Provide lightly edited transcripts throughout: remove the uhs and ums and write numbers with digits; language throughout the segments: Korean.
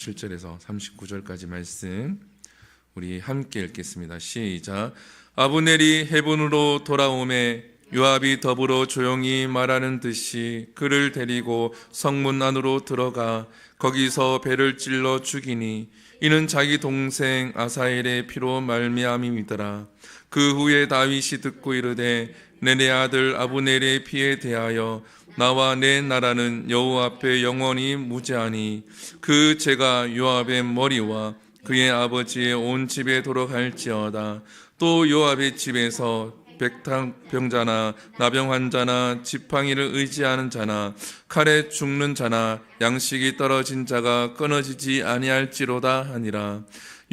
27절에서 39절까지 말씀 우리 함께 읽겠습니다. 시작. 아브넬이 헤브론으로 돌아오매 요압이 더불어 조용히 말하는 듯이 그를 데리고 성문 안으로 들어가 거기서 배를 찔러 죽이니 이는 자기 동생 아사엘의 피로 말미암음이더라. 그 후에 다윗이 듣고 이르되 내 아들 아브넬의 피에 대하여 나와 내 나라는 여호와 앞에 영원히 무죄하니 그 죄가 요압의 머리와 그의 아버지의 온 집에 돌아갈지어다. 또 요압의 집에서 백탕병자나 나병 환자나 지팡이를 의지하는 자나 칼에 죽는 자나 양식이 떨어진 자가 끊어지지 아니할지로다 하니라.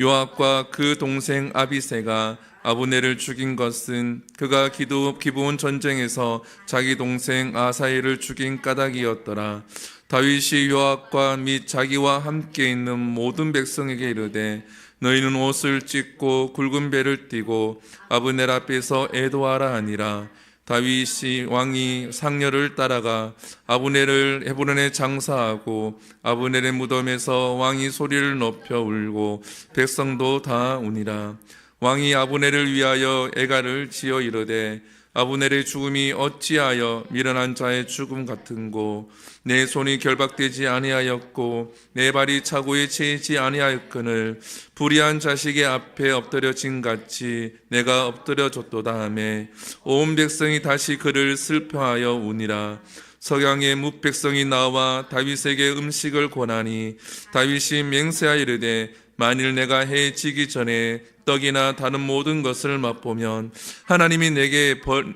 요압과 그 동생 아비새가 아브넬을 죽인 것은 그가 기브온 전쟁에서 자기 동생 아사엘을 죽인 까닭이었더라. 다윗이 요압과 및 자기와 함께 있는 모든 백성에게 이르되 너희는 옷을 찢고 굵은 배를 띠고 아브넬 앞에서 애도하라 하니라. 다윗이 왕이 상렬을 따라가 아브넬을 헤브론에 장사하고 아브넬의 무덤에서 왕이 소리를 높여 울고 백성도 다 우니라. 왕이 아브넬을 위하여 애가를 지어 이르되 아브넬의 죽음이 어찌하여 미련한 자의 죽음 같은고 내 손이 결박되지 아니하였고 내 발이 차고에 채이지 아니하였거늘 불의한 자식의 앞에 엎드려진 같이 내가 엎드려졌도다 하매 온 백성이 다시 그를 슬퍼하여 우니라. 석양의 뭇백성이 나와 다윗에게 음식을 권하니 다윗이 맹세하여 이르되 만일 내가 해 지기 전에 떡이나 다른 모든 것을 맛보면 하나님이 내게 벌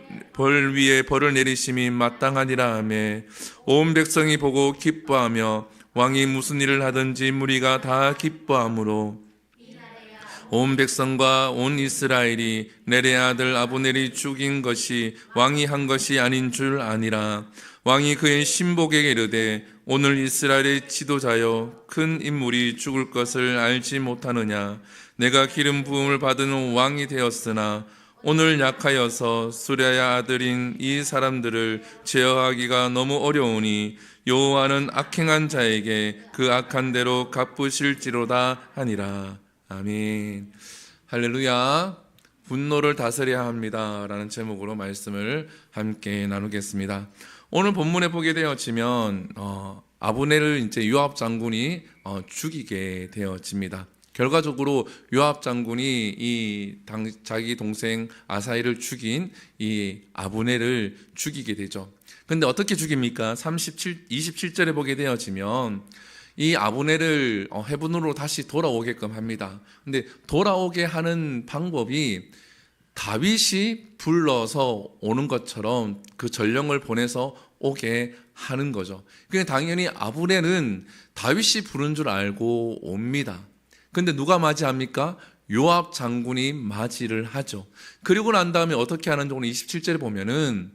위에 벌을 내리심이 마땅하니라 하매 온 백성이 보고 기뻐하며 왕이 무슨 일을 하든지 무리가 다 기뻐하므로 온 백성과 온 이스라엘이 넬의 아들 아브넬이 죽인 것이 왕이 한 것이 아닌 줄 아니라. 왕이 그의 신복에게 이르되 오늘 이스라엘의 지도자여 큰 인물이 죽을 것을 알지 못하느냐. 내가 기름 부음을 받은 왕이 되었으나 오늘 약하여서 수랴야 아들인 이 사람들을 제어하기가 너무 어려우니 여호와는 악행한 자에게 그 악한 대로 갚으실지로다 하니라. 아멘. 할렐루야. 분노를 다스려야 합니다 라는 제목으로 말씀을 함께 나누겠습니다. 오늘 본문에 보게 되어지면 아브넬을 이제 요압 장군이 죽이게 되어집니다. 결과적으로 요압 장군이 자기 동생 아사엘을 죽인 이 아브넬을 죽이게 되죠. 근데 어떻게 죽입니까? 27절에 보게 되어지면 이 아브넬을 헤브론으로 다시 돌아오게끔 합니다. 근데 돌아오게 하는 방법이 다윗이 불러서 오는 것처럼 그 전령을 보내서 오게 하는 거죠. 그러니까 당연히 아브넬은 다윗이 부른 줄 알고 옵니다. 근데 누가 맞이합니까? 요압 장군이 맞이를 하죠. 그리고 난 다음에 어떻게 하는지 오늘 27절에 보면은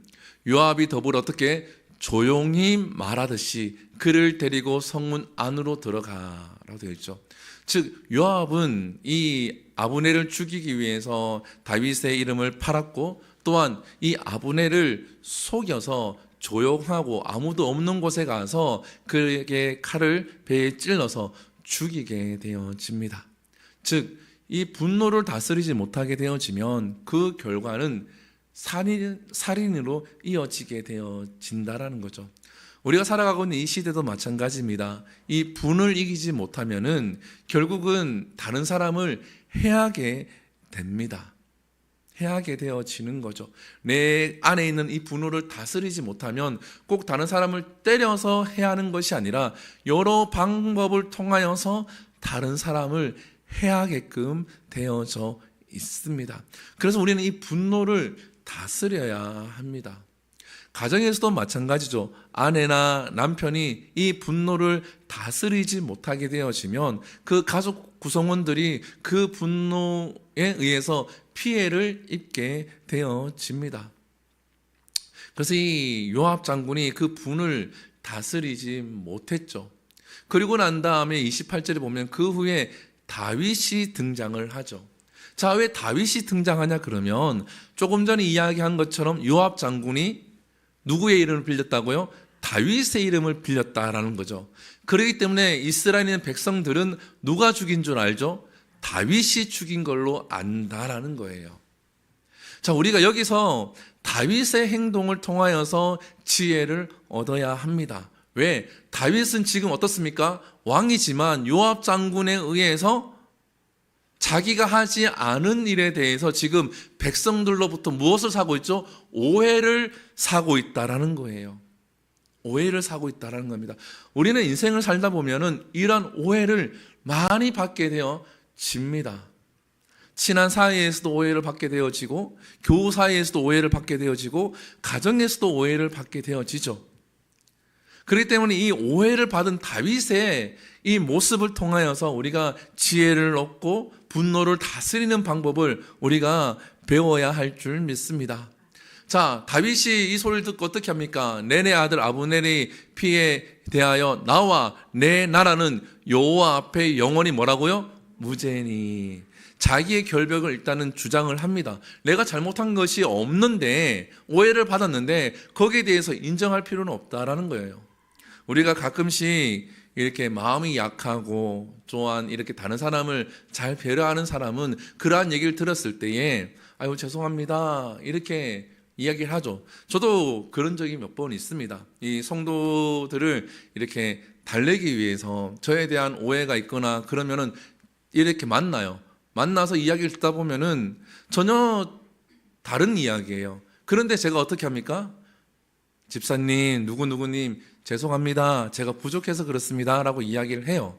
요압이 더불어 어떻게 조용히 말하듯이 그를 데리고 성문 안으로 들어가라고 되어 있죠. 즉 요압은 이 아브넬을 죽이기 위해서 다윗의 이름을 팔았고 또한 이 아브넬을 속여서 조용하고 아무도 없는 곳에 가서 그에게 칼을 배에 찔러서 죽이게 되어집니다. 즉 이 분노를 다스리지 못하게 되어지면 그 결과는 살인으로 이어지게 되어진다라는 거죠. 우리가 살아가고 있는 이 시대도 마찬가지입니다. 이 분을 이기지 못하면은 결국은 다른 사람을 해하게 됩니다. 해하게 되어지는 거죠. 내 안에 있는 이 분노를 다스리지 못하면 꼭 다른 사람을 때려서 해하는 것이 아니라 여러 방법을 통하여서 다른 사람을 해하게끔 되어져 있습니다. 그래서 우리는 이 분노를 다스려야 합니다. 가정에서도 마찬가지죠. 아내나 남편이 이 분노를 다스리지 못하게 되어지면 그 가족 구성원들이 그 분노에 의해서 피해를 입게 되어집니다. 그래서 이 요압 장군이 그 분을 다스리지 못했죠. 그리고 난 다음에 28절에 보면 그 후에 다윗이 등장을 하죠. 자, 왜 다윗이 등장하냐 그러면 조금 전에 이야기한 것처럼 요압 장군이 누구의 이름을 빌렸다고요? 다윗의 이름을 빌렸다라는 거죠. 그렇기 때문에 이스라엘 백성들은 누가 죽인 줄 알죠? 다윗이 죽인 걸로 안다라는 거예요. 자, 우리가 여기서 다윗의 행동을 통하여서 지혜를 얻어야 합니다. 왜? 다윗은 지금 어떻습니까? 왕이지만 요압 장군에 의해서 자기가 하지 않은 일에 대해서 지금 백성들로부터 무엇을 사고 있죠? 오해를 사고 있다라는 거예요. 오해를 사고 있다라는 겁니다. 우리는 인생을 살다 보면은 이런 오해를 많이 받게 되어집니다. 친한 사이에서도 오해를 받게 되어지고, 교우 사이에서도 오해를 받게 되어지고, 가정에서도 오해를 받게 되어지죠. 그렇기 때문에 이 오해를 받은 다윗의 이 모습을 통하여서 우리가 지혜를 얻고 분노를 다스리는 방법을 우리가 배워야 할 줄 믿습니다. 자, 다윗이 이 소리를 듣고 어떻게 합니까? 내내 아들 아브넬의 피에 대하여 나와 내 나라는 여호와 앞에 영원히 뭐라고요? 무죄니. 자기의 결백을 일단은 주장을 합니다. 내가 잘못한 것이 없는데, 오해를 받았는데 거기에 대해서 인정할 필요는 없다라는 거예요. 우리가 가끔씩 이렇게 마음이 약하고 또한 이렇게 다른 사람을 잘 배려하는 사람은 그러한 얘기를 들었을 때에 아유 죄송합니다 이렇게 이야기를 하죠. 저도 그런 적이 몇 번 있습니다. 이 성도들을 이렇게 달래기 위해서 저에 대한 오해가 있거나 그러면은 이렇게 만나서 이야기를 듣다 보면은 전혀 다른 이야기예요. 그런데 제가 어떻게 합니까? 집사님, 누구누구님 죄송합니다. 제가 부족해서 그렇습니다. 라고 이야기를 해요.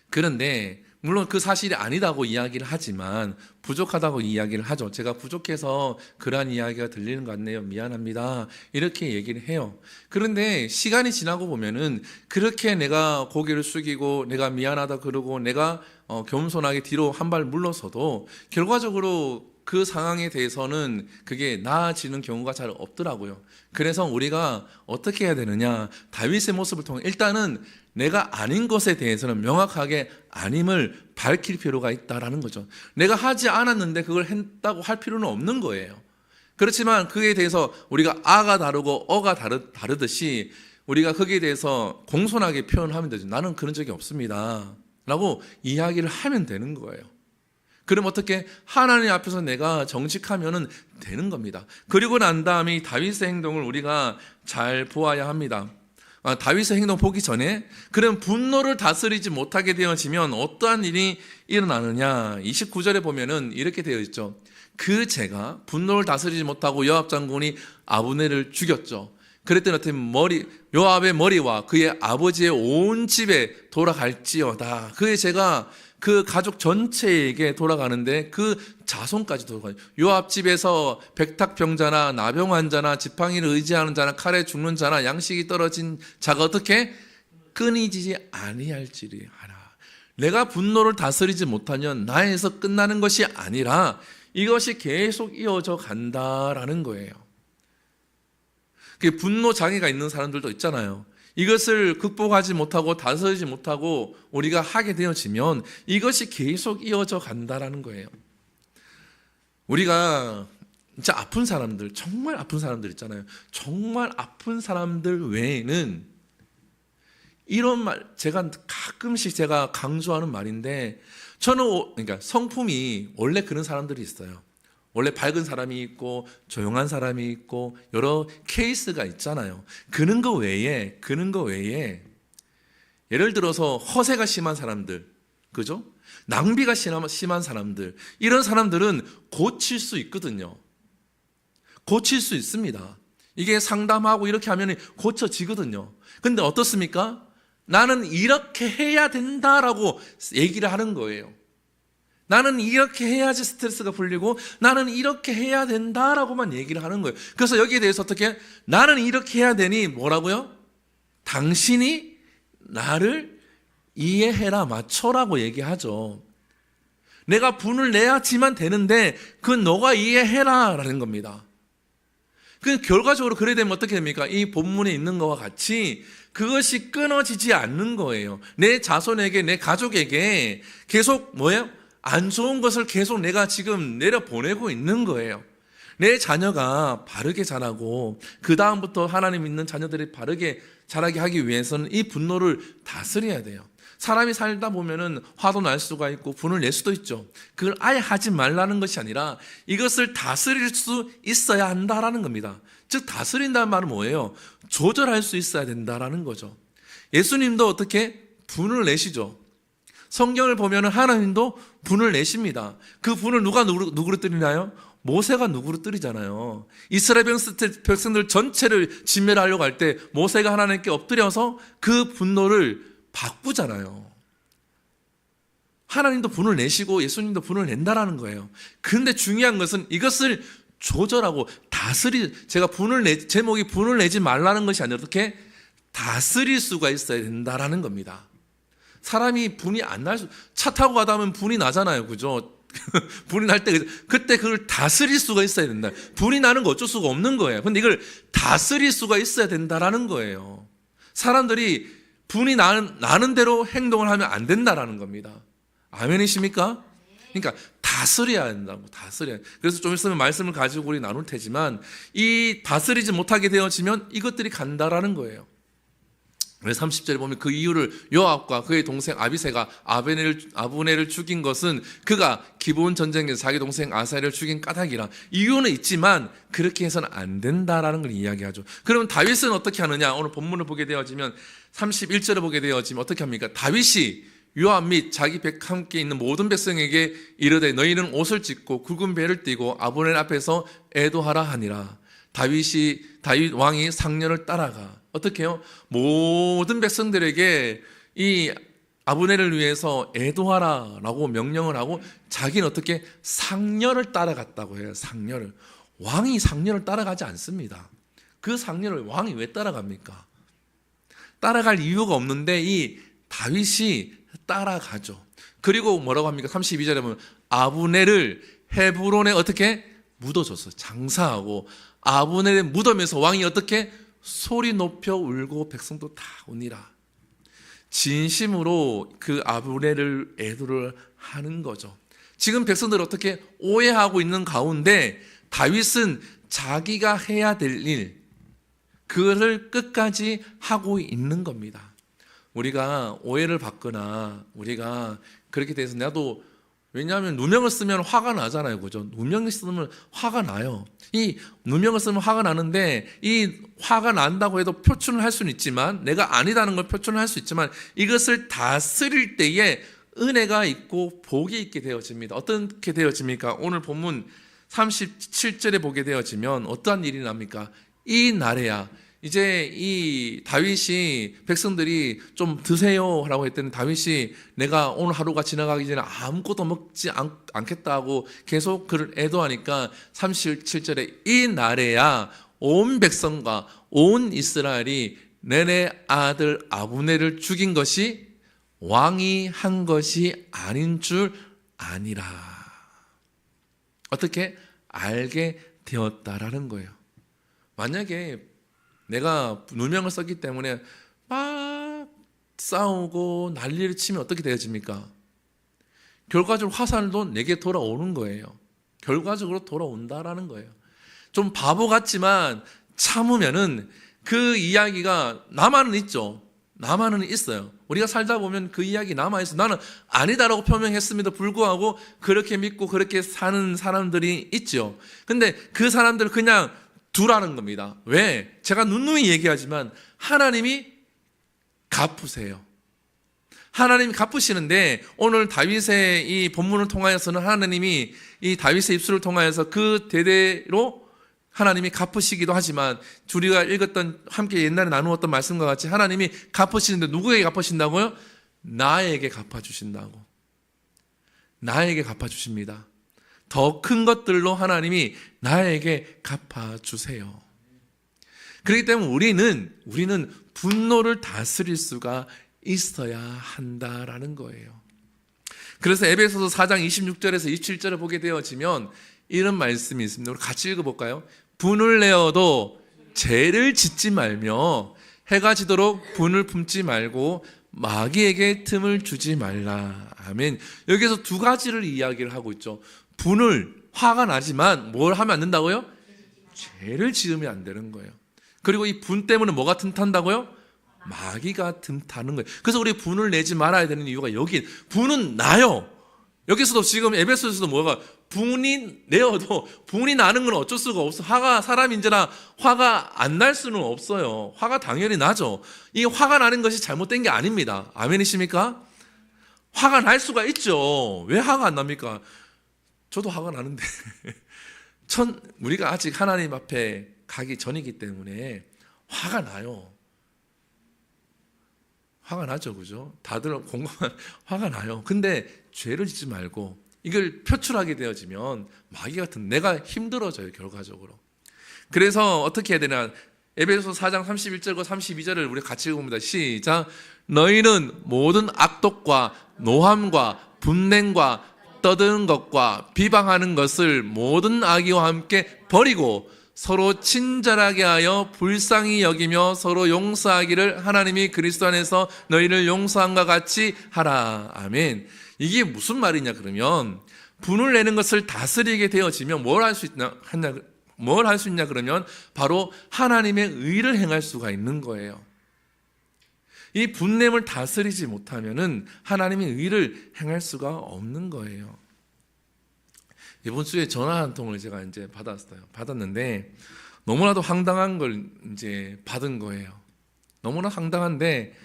그런데 물론 그 사실이 아니다고 이야기를 하지만 부족하다고 이야기를 하죠. 제가 부족해서 그러한 이야기가 들리는 것 같네요. 미안합니다. 이렇게 얘기를 해요. 그런데 시간이 지나고 보면은 그렇게 내가 고개를 숙이고 내가 미안하다 그러고 내가 겸손하게 뒤로 한 발 물러서도 결과적으로 그 상황에 대해서는 그게 나아지는 경우가 잘 없더라고요. 그래서 우리가 어떻게 해야 되느냐? 다윗의 모습을 통해 일단은 내가 아닌 것에 대해서는 명확하게 아님을 밝힐 필요가 있다라는 거죠. 내가 하지 않았는데 그걸 했다고 할 필요는 없는 거예요. 그렇지만 그에 대해서 우리가 아가 다르고 어가 다르듯이 우리가 거기에 대해서 공손하게 표현하면 되죠. 나는 그런 적이 없습니다 라고 이야기를 하면 되는 거예요. 그럼 어떻게? 하나님 앞에서 내가 정직하면 되는 겁니다. 그리고 난 다음에 이 다윗의 행동을 우리가 잘 보아야 합니다. 다윗의 행동 보기 전에 그럼 분노를 다스리지 못하게 되어지면 어떠한 일이 일어나느냐? 29절에 보면은 이렇게 되어 있죠. 그 제가 분노를 다스리지 못하고 요압 장군이 아브넬을 죽였죠. 그랬더니 어떻게 요압의 머리와 그의 아버지의 온 집에 돌아갈지어다. 그의 제가 그 가족 전체에게 돌아가는데 그 자손까지 돌아가요. 요압 집에서 백탁병자나 나병 환자나 지팡이를 의지하는 자나 칼에 죽는 자나 양식이 떨어진 자가 어떻게 끊이지 아니할지니 하라. 내가 분노를 다스리지 못하면 나에서 끝나는 것이 아니라 이것이 계속 이어져 간다라는 거예요. 분노 장애가 있는 사람들도 있잖아요. 이것을 극복하지 못하고 다스리지 못하고 우리가 하게 되어지면 이것이 계속 이어져 간다라는 거예요. 우리가 진짜 아픈 사람들, 정말 아픈 사람들 있잖아요. 정말 아픈 사람들 외에는 이런 말, 가끔씩 제가 강조하는 말인데 저는 그러니까 성품이 원래 그런 사람들이 있어요. 원래 밝은 사람이 있고 조용한 사람이 있고 여러 케이스가 있잖아요. 그런 거 외에 예를 들어서 허세가 심한 사람들, 그죠? 낭비가 심한 사람들, 이런 사람들은 고칠 수 있거든요. 고칠 수 있습니다. 이게 상담하고 이렇게 하면 고쳐지거든요. 근데 어떻습니까? 나는 이렇게 해야 된다라고 얘기를 하는 거예요. 나는 이렇게 해야지 스트레스가 풀리고 나는 이렇게 해야 된다라고만 얘기를 하는 거예요. 그래서 여기에 대해서 어떻게? 나는 이렇게 해야 되니 뭐라고요? 당신이 나를 이해해라, 맞춰라고 얘기하죠. 내가 분을 내야지만 되는데 그건 너가 이해해라 라는 겁니다. 그 결과적으로 그래 되면 어떻게 됩니까? 이 본문에 있는 것과 같이 그것이 끊어지지 않는 거예요. 내 자손에게, 내 가족에게 계속 뭐예요? 안 좋은 것을 계속 내가 지금 내려보내고 있는 거예요. 내 자녀가 바르게 자라고 그 다음부터 하나님 믿는 자녀들이 바르게 자라게 하기 위해서는 이 분노를 다스려야 돼요. 사람이 살다 보면은 화도 날 수가 있고 분을 낼 수도 있죠. 그걸 아예 하지 말라는 것이 아니라 이것을 다스릴 수 있어야 한다라는 겁니다. 즉 다스린다는 말은 뭐예요? 조절할 수 있어야 된다라는 거죠. 예수님도 어떻게 분을 내시죠. 성경을 보면은 하나님도 분을 내십니다. 그 분을 누가 누구로 뜨리나요? 모세가 누구로 뜨리잖아요. 이스라엘 백성들 전체를 진멸하려고 할 때 모세가 하나님께 엎드려서 그 분노를 바꾸잖아요. 하나님도 분을 내시고 예수님도 분을 낸다라는 거예요. 근데 중요한 것은 이것을 조절하고 제가 제목이 분을 내지 말라는 것이 아니라 어떻게 다스릴 수가 있어야 된다라는 겁니다. 사람이 분이 안 날 차 타고 가다 보면 분이 나잖아요. 그죠? 분이 날 때 그때 그걸 다스릴 수가 있어야 된다. 분이 나는 거 어쩔 수가 없는 거예요. 근데 이걸 다스릴 수가 있어야 된다라는 거예요. 사람들이 분이 나는 대로 행동을 하면 안 된다라는 겁니다. 아멘이십니까? 그러니까 다스려야 한다고. 그래서 좀 있으면 말씀을 가지고 우리 나눌 테지만 이 다스리지 못하게 되어지면 이것들이 간다라는 거예요. 그래서 30절에 보면 그 이유를 요압과 그의 동생 아비새가 아브넬을 죽인 것은 그가 기브온 전쟁에서 자기 동생 아사엘을 죽인 까닭이라. 이유는 있지만 그렇게 해서는 안 된다라는 걸 이야기하죠. 그러면 다윗은 어떻게 하느냐? 오늘 본문을 보게 되어지면 31절을 보게 되어지면 어떻게 합니까? 다윗이 요압 및 자기 백과 함께 있는 모든 백성에게 이르되 너희는 옷을 찢고 굵은 배를 띠고 아브넬 앞에서 애도하라 하니라. 다윗 왕이 상년을 따라가 어떻게 해요? 모든 백성들에게 이 아브넬을 위해서 애도하라라고 명령을 하고 자기는 어떻게 상년을 따라갔다고 해요. 상년을. 왕이 상년을 따라가지 않습니다. 그 상년을 왕이 왜 따라갑니까? 따라갈 이유가 없는데 이 다윗이 따라가죠. 그리고 뭐라고 합니까? 32절에 보면 아브넬을 헤브론에 어떻게 묻어줬어요. 장사하고 아브넬의 무덤에서 왕이 어떻게 소리 높여 울고 백성도 다 오니라. 진심으로 그 아브넬을 애도를 하는 거죠. 지금 백성들 어떻게 오해하고 있는 가운데 다윗은 자기가 해야 될 일, 그것을 끝까지 하고 있는 겁니다. 우리가 오해를 받거나 우리가 그렇게 돼서 나도 왜냐하면 누명을 쓰면 화가 나잖아요. 그죠? 누명을 쓰면 화가 나요. 이 누명을 쓰면 화가 나는데 이 화가 난다고 해도 표출을 할 수는 있지만 내가 아니다는 걸 표출을 할 수 있지만 이것을 다스릴 때에 은혜가 있고 복이 있게 되어집니다. 어떻게 되어집니까? 오늘 본문 37절에 보게 되어지면 어떠한 일이 납니까? 이 날에야 이제 이 다윗이 백성들이 좀 드세요 라고 했더니 다윗이 내가 오늘 하루가 지나가기 전에 아무것도 먹지 않겠다 하고 계속 그를 애도하니까 37절에 이 날에야 온 백성과 온 이스라엘이 내내 아들 아브넬을 죽인 것이 왕이 한 것이 아닌 줄 아니라. 어떻게 알게 되었다라는 거예요. 만약에 내가 누명을 썼기 때문에 막 싸우고 난리를 치면 어떻게 되어집니까? 결과적으로 화살도 내게 돌아오는 거예요. 결과적으로 돌아온다라는 거예요. 좀 바보 같지만 참으면은 그 이야기가 나만은 있죠. 나만은 있어요. 우리가 살다 보면 그 이야기 남아있어. 나는 아니다라고 표명했음에도 불구하고 그렇게 믿고 그렇게 사는 사람들이 있죠. 근데 그 사람들을 그냥 두라는 겁니다. 왜? 제가 누누이 얘기하지만 하나님이 갚으세요. 하나님이 갚으시는데 오늘 다윗의 이 본문을 통하여서는 하나님이 이 다윗의 입술을 통하여서 그 대대로 하나님이 갚으시기도 하지만 우리가 읽었던 함께 옛날에 나누었던 말씀과 같이 하나님이 갚으시는데 누구에게 갚으신다고요? 나에게 갚아주신다고. 나에게 갚아주십니다. 더 큰 것들로 하나님이 나에게 갚아주세요. 그렇기 때문에 우리는 분노를 다스릴 수가 있어야 한다라는 거예요. 그래서 에베소서 4장 26절에서 27절을 보게 되어지면 이런 말씀이 있습니다. 우리 같이 읽어볼까요? 분을 내어도 죄를 짓지 말며 해가 지도록 분을 품지 말고 마귀에게 틈을 주지 말라. 아멘. 여기서 두 가지를 이야기를 하고 있죠. 분을 화가 나지만 뭘 하면 안 된다고요? 죄를 지으면 안 되는 거예요. 그리고 이 분 때문에 뭐가 틈탄다고요? 마귀가 틈타는 거예요. 그래서 우리 분을 내지 말아야 되는 이유가 여기 분은 나요. 여기서도 지금 에베소에서도 뭐가 분이 내어도 분이 나는 건 어쩔 수가 없어. 화가 사람인지라 화가 안 날 수는 없어요. 화가 당연히 나죠. 이 화가 나는 것이 잘못된 게 아닙니다. 아멘이십니까? 화가 날 수가 있죠. 왜 화가 안 납니까? 저도 화가 나는데 우리가 아직 하나님 앞에 가기 전이기 때문에 화가 나요. 화가 나죠, 그죠? 다들 공감한 화가 나요. 근데 죄를 짓지 말고 이걸 표출하게 되어지면 마귀 같은 내가 힘들어져요, 결과적으로. 그래서 어떻게 해야 되나? 에베소 4장 31절과 32절을 우리 같이 읽어봅니다. 시작. 너희는 모든 악독과 노함과 분냉과 떠드는 것과 비방하는 것을 모든 악의와 함께 버리고 서로 친절하게 하여 불쌍히 여기며 서로 용서하기를 하나님이 그리스도 안에서 너희를 용서함과 같이 하라. 아멘. 이게 무슨 말이냐 그러면 분을 내는 것을 다스리게 되어지면 뭘 할 수 있냐 그러면 바로 하나님의 의를 행할 수가 있는 거예요. 이 분냄을 다스리지 못하면은 하나님의 의를 행할 수가 없는 거예요. 이번 주에 전화 한 통을 제가 이제 받았는데 너무나도 황당한 걸 이제 받은 거예요. 너무나 황당한데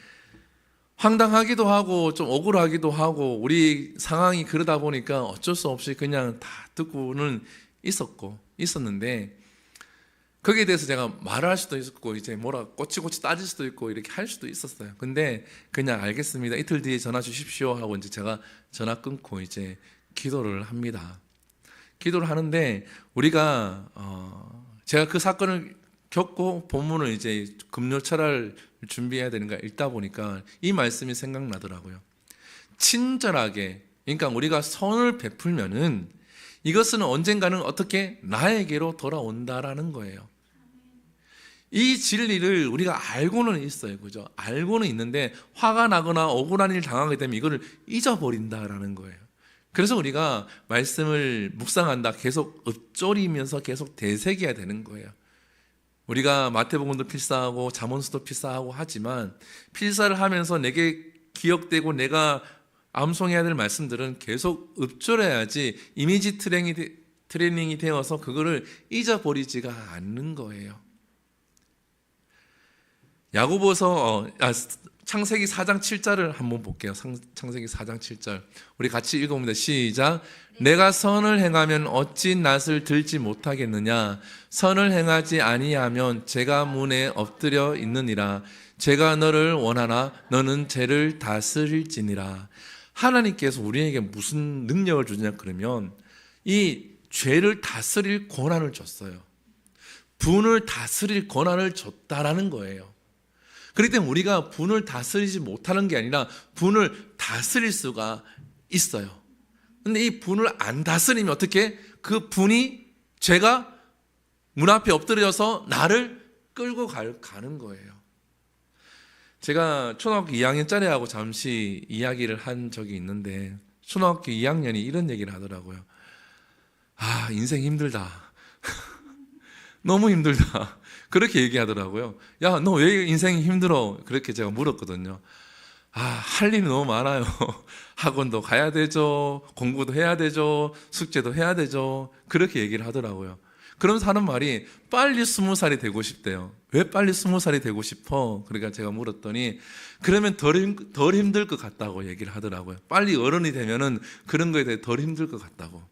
황당하기도 하고 좀 억울하기도 하고 우리 상황이 그러다 보니까 어쩔 수 없이 그냥 다 듣고는 있었는데 거기에 대해서 제가 말을 할 수도 있었고 이제 뭐라 꼬치꼬치 따질 수도 있고 이렇게 할 수도 있었어요. 근데 그냥 알겠습니다. 이틀 뒤에 전화 주십시오 하고 이제 제가 전화 끊고 이제 기도를 합니다. 기도를 하는데 우리가 제가 그 사건을 겪고 본문을 이제 금요 철학을 준비해야 되는 거 읽다 보니까 이 말씀이 생각나더라고요. 친절하게, 그러니까 우리가 선을 베풀면은 이것은 언젠가는 어떻게 나에게로 돌아온다라는 거예요. 이 진리를 우리가 알고는 있어요. 그죠? 알고는 있는데 화가 나거나 억울한 일 당하게 되면 이거를 잊어버린다라는 거예요. 그래서 우리가 말씀을 묵상한다, 계속 읊조리면서 계속 되새겨야 되는 거예요. 우리가 마태복음도 필사하고 잠언수도 필사하고 하지만 필사를 하면서 내게 기억되고 내가 암송해야 될 말씀들은 계속 읊조려야지 이미지 트레이닝이 되어서 그거를 잊어버리지가 않는 거예요. 야고보서 창세기 4장 7절을 한번 볼게요. 창세기 4장 7절 우리 같이 읽어봅니다. 시작. 내가 선을 행하면 어찌 낯을 들지 못하겠느냐. 선을 행하지 아니하면 죄가 문에 엎드려 있느니라. 죄가 너를 원하나 너는 죄를 다스릴지니라. 하나님께서 우리에게 무슨 능력을 주냐 그러면 이 죄를 다스릴 권한을 줬어요. 분을 다스릴 권한을 줬다라는 거예요. 그렇기 때문에 우리가 분을 다스리지 못하는 게 아니라 분을 다스릴 수가 있어요. 근데 이 분을 안 다스리면 어떻게? 그 분이 죄가 문 앞에 엎드려서 나를 끌고 가는 거예요. 제가 초등학교 2학년짜리하고 잠시 이야기를 한 적이 있는데 초등학교 2학년이 이런 얘기를 하더라고요. 아, 인생 힘들다. 너무 힘들다. 그렇게 얘기하더라고요. 야, 너 왜 인생이 힘들어? 그렇게 제가 물었거든요. 아, 할 일이 너무 많아요. 학원도 가야 되죠. 공부도 해야 되죠. 숙제도 해야 되죠. 그렇게 얘기를 하더라고요. 그러면서 하는 말이 빨리 20살이 되고 싶대요. 왜 빨리 20살이 되고 싶어? 그러니까 제가 물었더니 그러면 덜 힘들 것 같다고 얘기를 하더라고요. 빨리 어른이 되면은 그런 거에 대해 덜 힘들 것 같다고.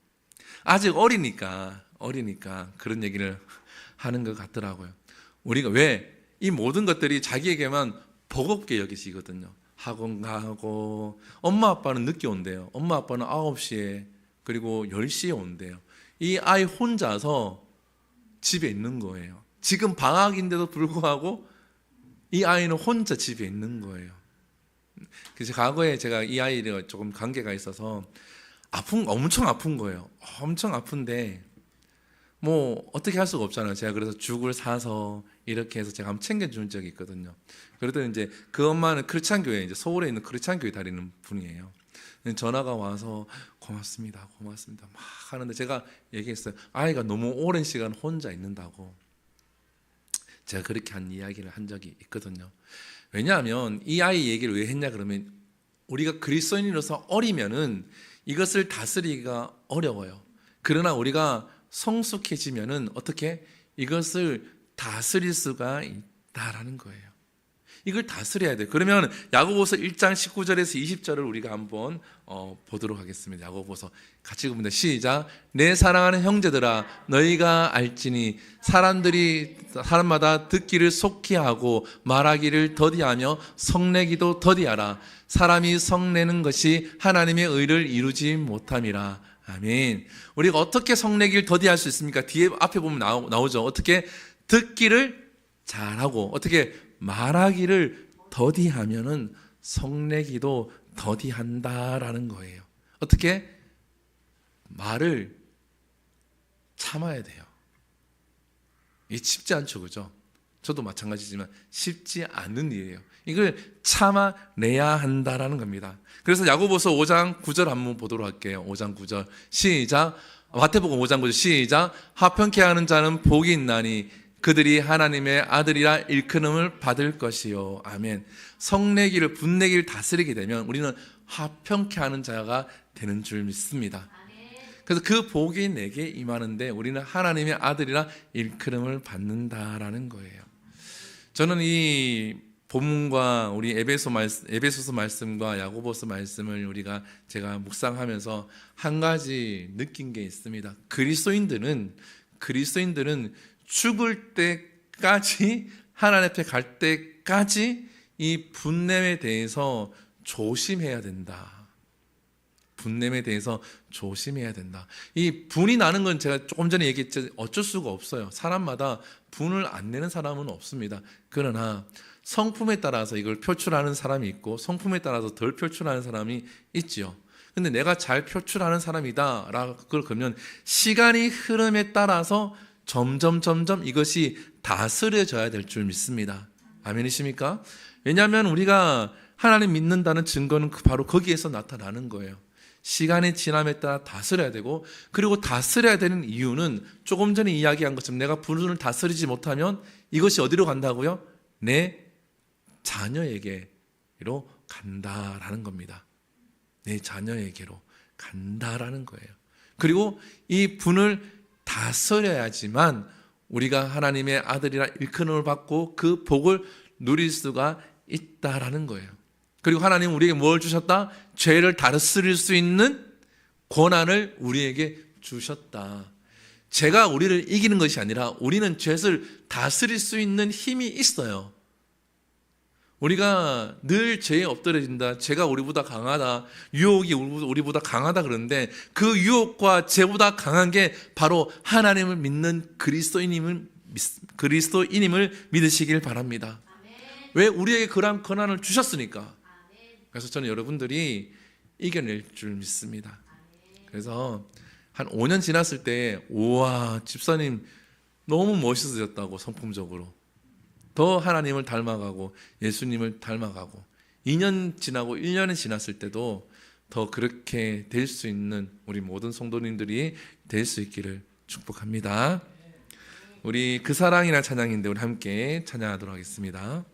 아직 어리니까 그런 얘기를 하는 것 같더라고요. 우리가 왜 이 모든 것들이 자기에게만 버겁게 여기시거든요. 학원 가고 엄마 아빠는 늦게 온대요. 엄마 아빠는 9시에 그리고 10시에 온대요. 이 아이 혼자서 집에 있는 거예요. 지금 방학인데도 불구하고 이 아이는 혼자 집에 있는 거예요. 그래서 과거에 제가 이 아이랑 조금 관계가 있어서 엄청 아픈 거예요. 엄청 아픈데 뭐 어떻게 할 수가 없잖아요. 제가 그래서 죽을 사서 이렇게 해서 제가 한번 챙겨준 적이 있거든요. 그랬더니 이제 그 엄마는 크리스찬 교회, 이제 서울에 있는 크리스찬 교회 다니는 분이에요. 전화가 와서 고맙습니다, 고맙습니다 막 하는데 제가 얘기했어요. 아이가 너무 오랜 시간 혼자 있는다고. 제가 그렇게 한 이야기를 한 적이 있거든요. 왜냐하면 이 아이 얘기를 왜 했냐 그러면 우리가 그리스도인으로서 어리면은 이것을 다스리기가 어려워요. 그러나 우리가 성숙해지면은 어떻게 이것을 다스릴 수가 있다라는 거예요. 이걸 다스려야 돼요. 그러면 야고보서 1장 19절에서 20절을 우리가 한번 보도록 하겠습니다. 야고보서 같이 읽습니다. 시작. 내 사랑하는 형제들아 너희가 알지니 사람마다 듣기를 속히 하고 말하기를 더디하며 성내기도 더디하라. 사람이 성내는 것이 하나님의 의를 이루지 못함이라. 아멘. 우리가 어떻게 성내기를 더디할 수 있습니까? 뒤에 앞에 보면 나오죠. 어떻게 듣기를 잘하고 어떻게 말하기를 더디하면은 성내기도 더디한다라는 거예요. 어떻게? 말을 참아야 돼요. 이게 쉽지 않죠, 그죠? 저도 마찬가지지만 쉽지 않은 일이에요. 이걸 참아내야 한다라는 겁니다. 그래서 야고보서 5장 9절 한번 보도록 할게요. 5장 9절 시작. 마태복음 5장 9절 시작. 화평케 하는 자는 복이 있나니 그들이 하나님의 아들이라 일컬음을 받을 것이요. 아멘. 성내기를 분내기를 다스리게 되면 우리는 화평케 하는 자가 되는 줄 믿습니다. 그래서 그 복이 내게 임하는데 우리는 하나님의 아들이라 일컬음을 받는다라는 거예요. 저는 이 본문과 우리 에베소서 말씀과 야고보서 말씀을 제가 묵상하면서 한 가지 느낀 게 있습니다. 그리스도인들은 죽을 때까지 하나님 앞에 갈 때까지 이 분냄에 대해서 조심해야 된다. 분냄에 대해서 조심해야 된다. 이 분이 나는 건 제가 조금 전에 얘기했죠. 어쩔 수가 없어요. 사람마다 분을 안 내는 사람은 없습니다. 그러나 성품에 따라서 이걸 표출하는 사람이 있고 성품에 따라서 덜 표출하는 사람이 있지요. 근데 내가 잘 표출하는 사람이다 라고 그러면 시간이 흐름에 따라서 점점 이것이 다스려져야 될 줄 믿습니다. 아멘이십니까? 왜냐하면 우리가 하나님 믿는다는 증거는 바로 거기에서 나타나는 거예요. 시간이 지남에 따라 다스려야 되고, 그리고 다스려야 되는 이유는 조금 전에 이야기한 것처럼 내가 분을 다스리지 못하면 이것이 어디로 간다고요? 내 자녀에게로 간다라는 겁니다. 내 자녀에게로 간다라는 거예요. 그리고 이 분을 다스려야지만 우리가 하나님의 아들이라 일컬음을 받고 그 복을 누릴 수가 있다라는 거예요. 그리고 하나님은 우리에게 뭘 주셨다? 죄를 다스릴 수 있는 권한을 우리에게 주셨다. 죄가 우리를 이기는 것이 아니라 우리는 죄를 다스릴 수 있는 힘이 있어요. 우리가 늘 죄에 엎드려진다, 죄가 우리보다 강하다, 유혹이 우리보다 강하다 그러는데 그 유혹과 죄보다 강한 게 바로 하나님을 믿는 그리스도인임을 믿으시길 바랍니다. 왜? 우리에게 그러한 권한을 주셨으니까. 그래서 저는 여러분들이 이겨낼 줄 믿습니다. 그래서 한 5년 지났을 때 우와, 집사님 너무 멋있어졌다고, 성품적으로 더 하나님을 닮아가고 예수님을 닮아가고, 2년 지나고 1년이 지났을 때도 더 그렇게 될 수 있는 우리 모든 성도님들이 될 수 있기를 축복합니다. 우리 그 사랑이라는 찬양인데 우리 함께 찬양하도록 하겠습니다.